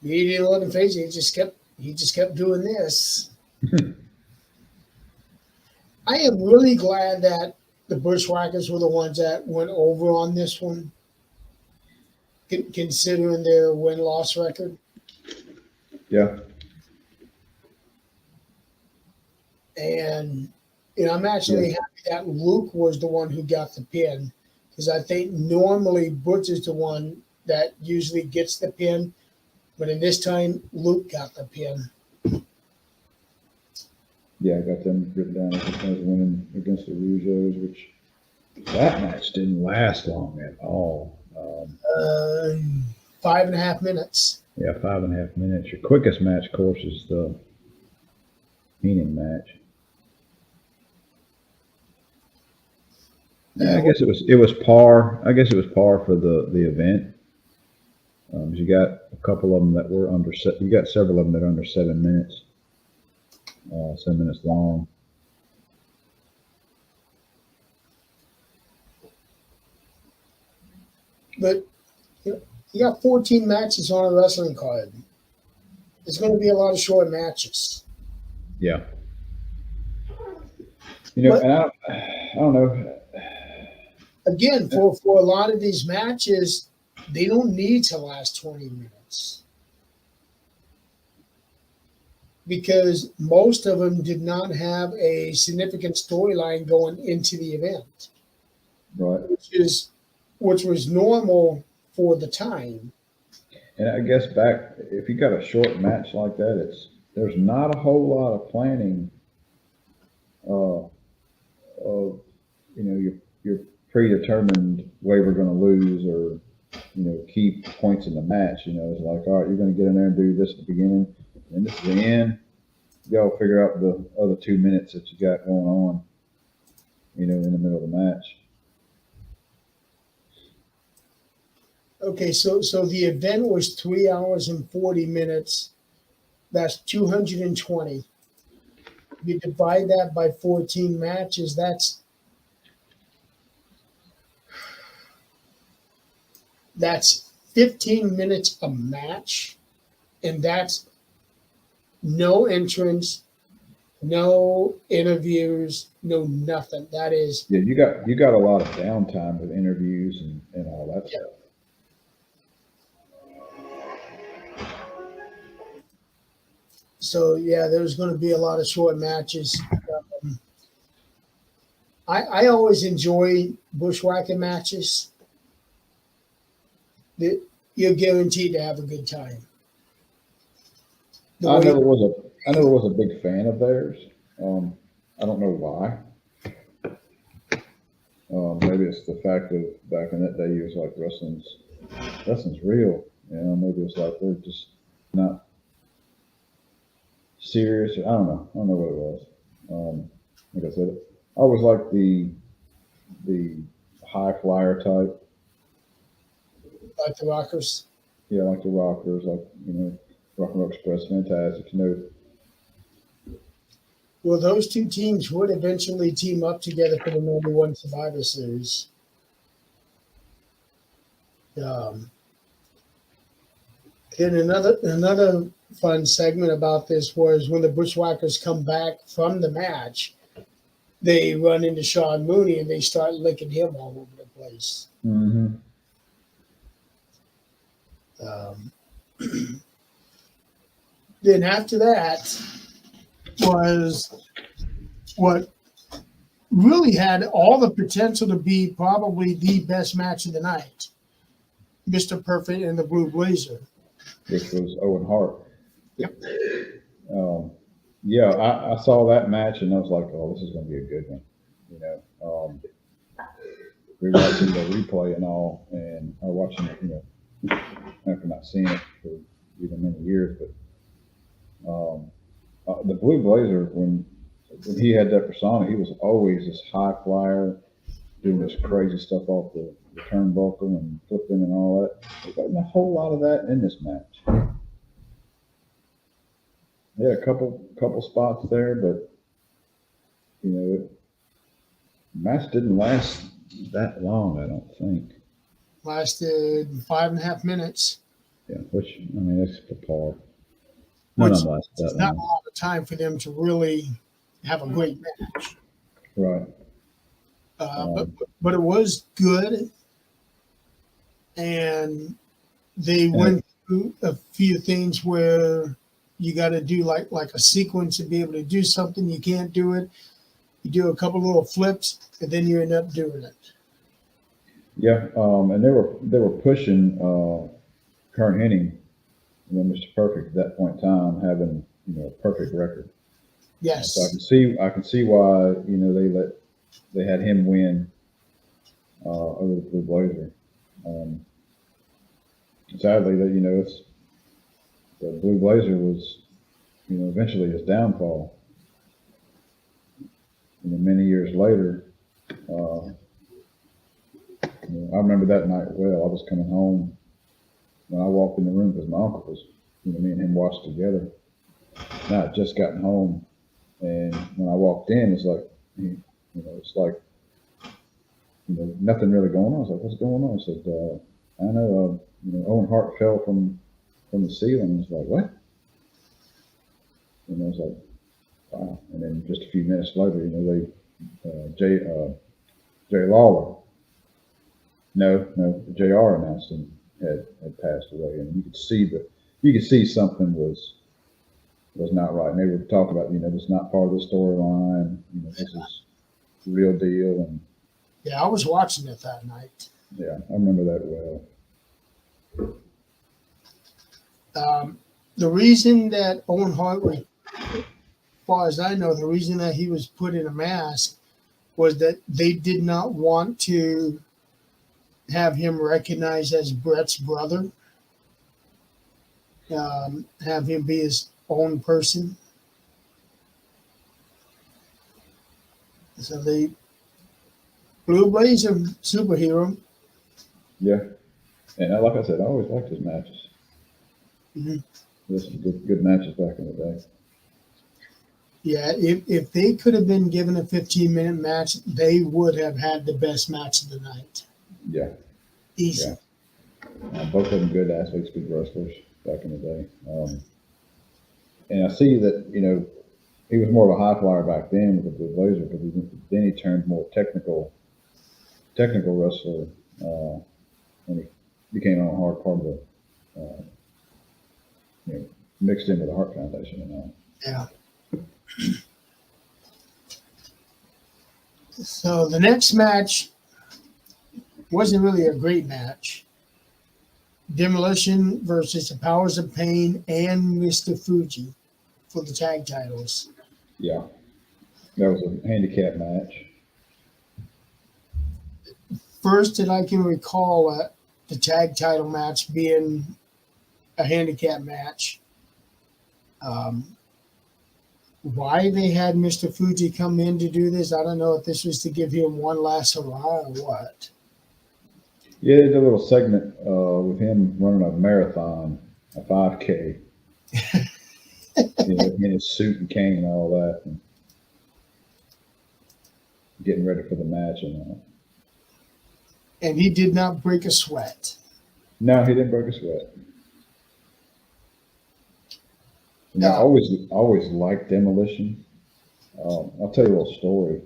He didn't let him face it. He just kept doing this. I am really glad that the Bushwhackers were the ones that went over on this one, considering their win-loss record. Yeah. And I'm actually happy that Luke was the one who got the pin, because I think normally Butch is the one that usually gets the pin, but in this time Luke got the pin. Yeah, I got them written down as winning against the Rougeos, which that match didn't last long at all. 5.5 minutes. Yeah, 5.5 minutes. Your quickest match, of course, is the Heenan match. Yeah, I guess it was par. I guess it was par for the event. You got a couple of them that were under. You got several of them that are under 7 minutes. 7 minutes long. But you got 14 matches on a wrestling card. There's going to be a lot of short matches. Yeah. And I don't know. Again, for a lot of these matches, they don't need to last 20 minutes. Because most of them did not have a significant storyline going into the event. Right. Which was normal for the time. And I guess if you got a short match like that, there's not a whole lot of planning of your predetermined way we're going to lose, or key points in the match. It's like, all right, you're going to get in there and do this at the beginning, and this is the end. You got to figure out the other 2 minutes that you got going on, in the middle of the match. Okay, so the event was 3 hours and 40 minutes. That's 220. You divide that by 14 matches, that's 15 minutes a match, and that's no entrance, no interviews, no nothing. That is you got a lot of downtime with interviews and all that stuff. So there's going to be a lot of short matches. I always enjoy bushwhacking matches. You're guaranteed to have a good time. I never was a big fan of theirs. I don't know why. Maybe it's the fact that back in that day, it was like wrestling's real. Maybe it's like they're just not serious. I don't know. I don't know what it was. Like I said, I always liked the high flyer type. Like the Rockers. Yeah, like the Rockers, like Rock and Roll Express, fantastic. Well, those two teams would eventually team up together for the #1 Survivor Series. Then another fun segment about this was when the Bushwhackers come back from the match, they run into Sean Mooney and they start licking him all over the place. Mm-hmm. Then after that was what really had all the potential to be probably the best match of the night. Mr. Perfect and the Blue Blazer. Which was Owen Hart. Yep. I saw that match and I was like, oh, this is going to be a good one. We were watching the replay and all, and I was watching it, after not seeing it for even many years. But the Blue Blazer, when he had that persona, he was always this high flyer, doing this crazy stuff off the turnbuckle and flipping and all that. There wasn't a whole lot of that in this match. Yeah, a couple spots there, but Match didn't last that long, I don't think. Lasted 5.5 minutes, Yeah, which I mean, it's for par. None of which them lasted is that not a long. lot of time for them to really have a great match. Right. Uh, but Um, but it was good, and they and went through a few things where you got to do like a sequence to be able to do something. You can't do it. You do a couple little flips, and then you end up doing it. yeah, and they were pushing Kurt Hennig, Mr. Perfect at that point in time, having a perfect record. So Yes. I can see why they had him win over the Blue Blazer. Um, Sadly, that it's the Blue Blazer was eventually his downfall. Many years later, uh, I remember that night well. I was coming home when I walked in the room because my uncle was, me and him watched together. And I had just gotten home, and when I walked in, it's like nothing really going on. I was like, "What's going on?" I said, "I know, Owen Hart fell from the ceiling." I was like, "What?" I was like, "Wow!" And then just a few minutes later, they Jay Lawler, no, Jr. announced him had passed away, and you could see something was not right. And they were talking about, this is not part of the storyline. This is the real deal. And Yeah, I was watching it that night. yeah, I remember that well. The reason that Owen Hart was, as far as I know, the reason that he was put in a mask was that they did not want to have him recognized as Brett's brother, have him be his own person. So they Blue Blazer superhero. Yeah, and like I said, I always liked his matches. Mhm. There's some good matches back in the day. Yeah, if they could have been given a 15-minute match, they would have had the best match of the night. Yeah, yeah. Easy. Both of them good athletes, good wrestlers back in the day. And I see that he was more of a high flyer back then with the Blue Blazer, but then he turned more technical wrestler when he became a hard part of the uh, you know mixed in with the Heart Foundation and all. Yeah. So the next match wasn't really a great match. Demolition versus the Powers of Pain and Mr. Fuji for the tag titles. Yeah, that was a handicap match. First that I can recall the tag title match being a handicap match. Um, why they had Mr. Fuji come in to do this, I don't know if this was to give him one last hurrah or what. Yeah, they did a little segment with him running a marathon, a 5K, in his suit and cane and all that, and getting ready for the match and all. And he did not break a sweat. No, he didn't break a sweat. I Uh, always liked Demolition. I'll tell you a little story.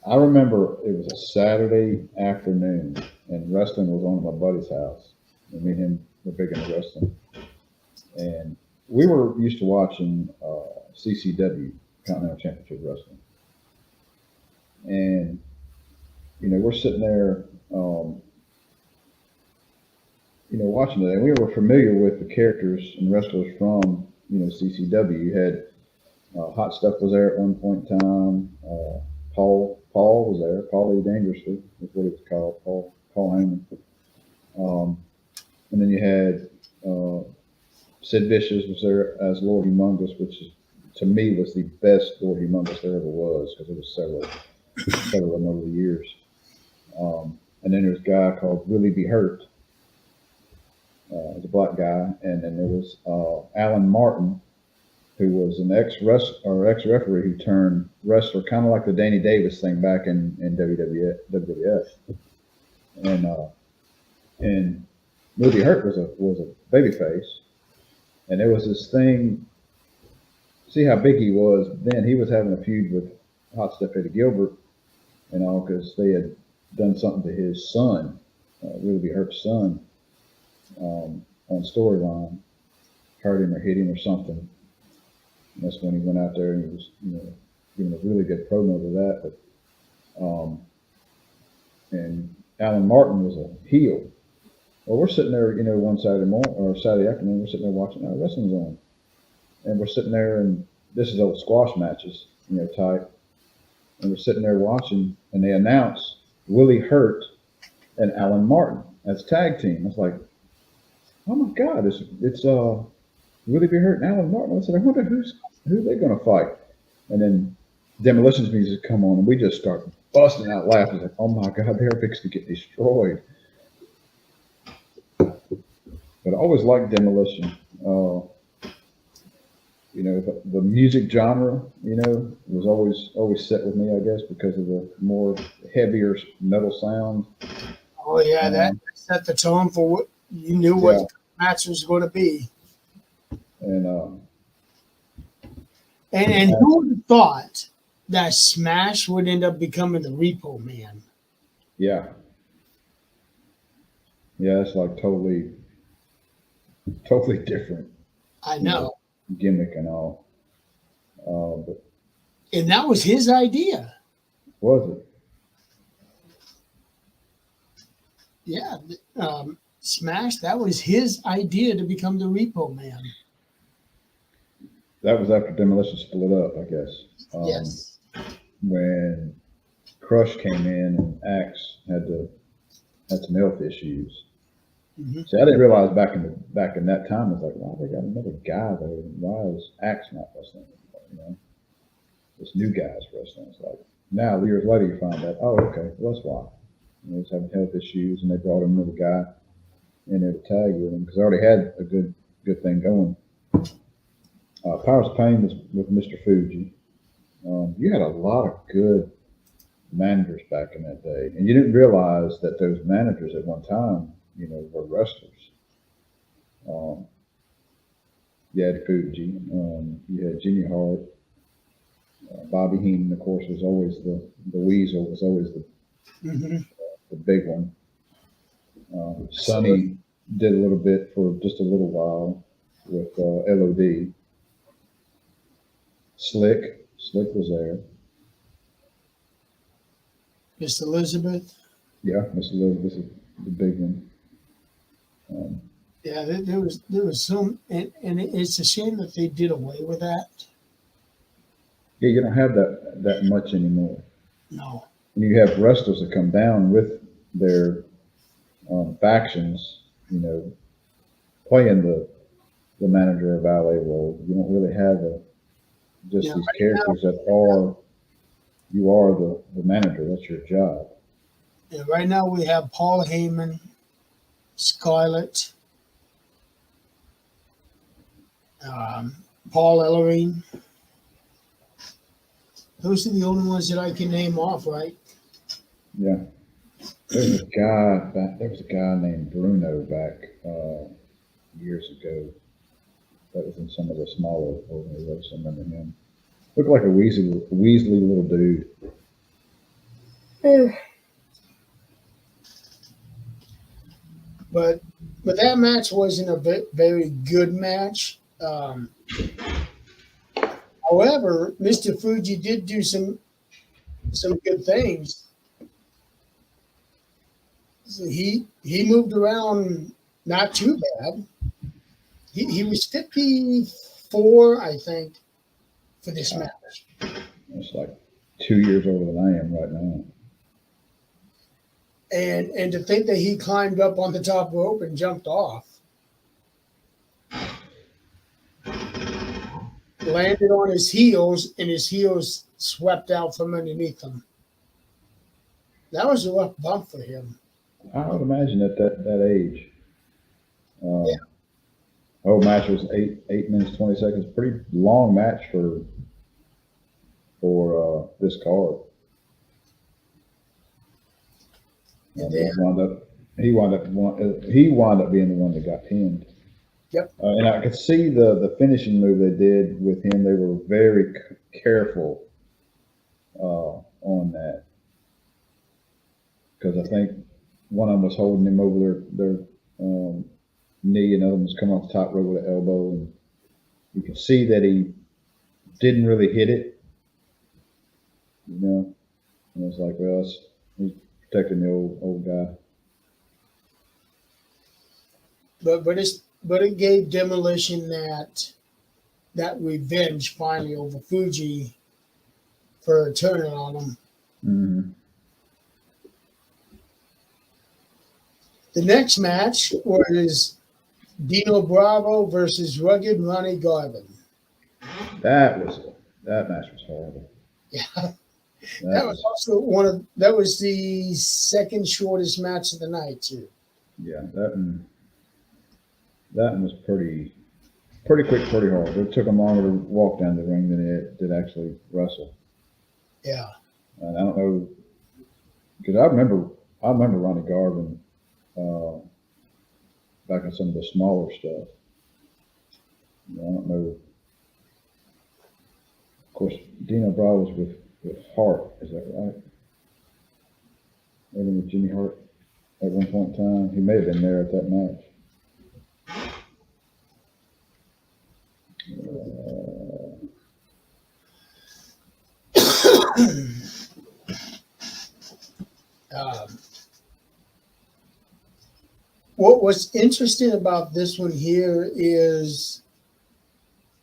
I remember it was a Saturday afternoon, and wrestling was on at my buddy's house. And me and him were big into wrestling, and we were used to watching CCW, Continental Championship Wrestling, and we're sitting there, watching it, and we were familiar with the characters and wrestlers from CCW. You had Hot Stuff was there at one point in time. Paul was there. Paulie Dangerously is what he was called. Paul Heyman. Um, and then you had Sid Vicious was there as Lord Humongous, which to me was the best Lord Humongous there ever was because it was several of them over the years. And then there's a guy called Willie B. Hurt, the black guy, and then there was Alan Martin, who was an ex referee who turned wrestler, kind of like the Danny Davis thing back in WWF. And Ruby Hurt was a babyface, and there was this thing. See how big he was then. He was having a feud with Hot Stuff Eddie Gilbert, and all because they had done something to his son, Ruby Hurt's son, on storyline, hurt him or hit him or something. And that's when he went out there and he was, giving a really good promo to that. But and Alan Martin was a heel. Well, we're sitting there, one Saturday morning or Saturday afternoon, we're sitting there watching our wrestling's on, and we're sitting there, and this is old squash matches, type, and we're sitting there watching, and they announce Willie Hurt and Alan Martin as tag team. It's like, oh my God, it's Willie B. Hurt and Alan Martin. I said, I wonder who they're going to fight. And then Demolition's music come on, and we just start busting out laughing. Like, oh my God, they're fixing to get destroyed. But I always liked Demolition. The music genre, was always set with me, I guess, because of the more heavier metal sound. Oh yeah, that set the tone for what you knew what the match was going to be. And who would have thought that Smash would end up becoming the Repo Man? Yeah. Yeah, it's like totally different. I know. Gimmick and all. And that was his idea. Was it? Yeah. Smash, that was his idea to become the Repo Man. That was after Demolition split up, I guess. Yes. When Crush came in and Axe had some health issues. Mm-hmm. See, I didn't realize back in that time, I was like, wow, they got another guy there. Why is Axe not wrestling anymore? This new guy's wrestling. It's like, now, years later, you find out, oh, okay, well, that's why. He was having health issues, and they brought another guy in there to tag with him because they already had a good thing going. Powers of Pain was with Mr. Fuji. You had a lot of good managers back in that day, and you didn't realize that those managers at one time, were wrestlers. You had Fuji, you had Jimmy Hart, Bobby Heenan, of course, was always the Weasel, was always the big one. Sonny did a little bit for just a little while with LOD. Slick was there. Miss Elizabeth. Yeah, Miss Elizabeth is the big one. Yeah, there was some, and it's a shame that they did away with that. Yeah, you don't have that much anymore. No. And you have wrestlers that come down with their factions, playing the manager or valet role. You don't really have these characters that you are the manager. That's your job. Yeah, right now we have Paul Heyman, Scarlett, Paul Ellering. Those are the only ones that I can name off, right? Yeah. There was a guy named Bruno back years ago that was in some of the smaller organizations. I remember him. Looked like a weaselly little dude. But that match wasn't a very good match. However, Mr. Fuji did do some good things. So he moved around not too bad. He was 54, I think, for this match. It's like 2 years older than I am right now. And to think that he climbed up on the top rope and jumped off. Landed on his heels, and his heels swept out from underneath him. That was a rough bump for him. I would imagine at that age. Yeah. whole match was 8 minutes 20 seconds. Pretty long match for this card. And And then, he wound up being the one that got pinned. Yep. And I could see the finishing move they did with him. They were very careful on that, because I think one of them was holding him over their knee, and the other one was coming off the top rope with an elbow, and you could see that he didn't really hit it. You know, and it's like, well, he's protecting the old guy. but it gave Demolition that revenge finally over Fuji for turning on him. Mm-hmm. The next match was Dino Bravo versus Rugged Ronnie Garvin. That match was horrible. Yeah. That was also that was the second shortest match of the night too. Yeah, that one was pretty quick, pretty hard. It took them longer to walk down the ring than it did actually wrestle. Yeah. And I don't know, because I remember Ronnie Garvin back on some of the smaller stuff. I don't know. Of course, Dino Bravo was with Hart. Is that right? Maybe with Jimmy Hart at one point in time. He may have been there at that match. What was interesting about this one here is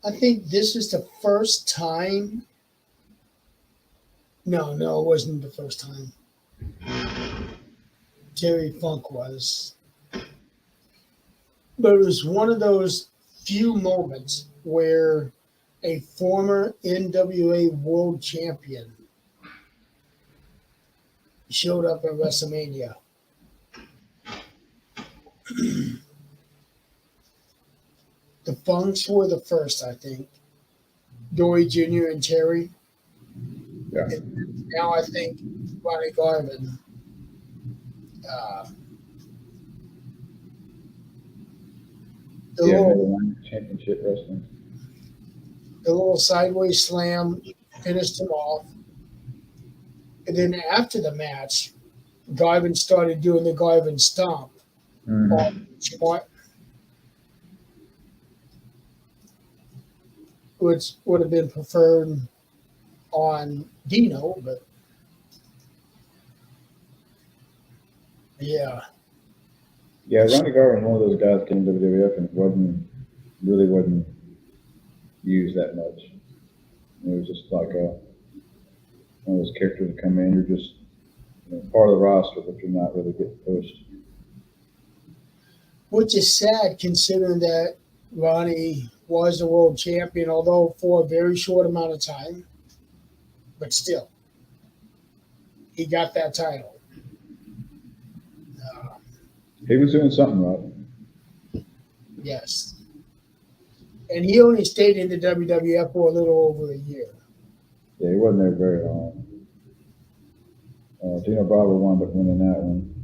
I think this is the first time. No, it wasn't the first time. Terry Funk was. But it was one of those few moments where a former NWA World Champion showed up at WrestleMania. The Funks were the first, I think. Dory Jr. and Terry. Yeah. And now I think Ronnie Garvin. Championship wrestling. The little sideways slam finished him off. And then after the match, Garvin started doing the Garvin stomp. Mm-hmm. Which would have been preferred on Dino, but yeah. Yeah, Ronnie Garvin was one of those guys that came to WWF and wasn't used that much. It was just like one of those characters that come in, you're just part of the roster, but you're not really getting pushed. Which is sad considering that Ronnie was the world champion, although for a very short amount of time. But still, he got that title. He was doing something right. Yes. And he only stayed in the WWF for a little over a year. Yeah, he wasn't there very long. Dino Bravo wound up winning that one.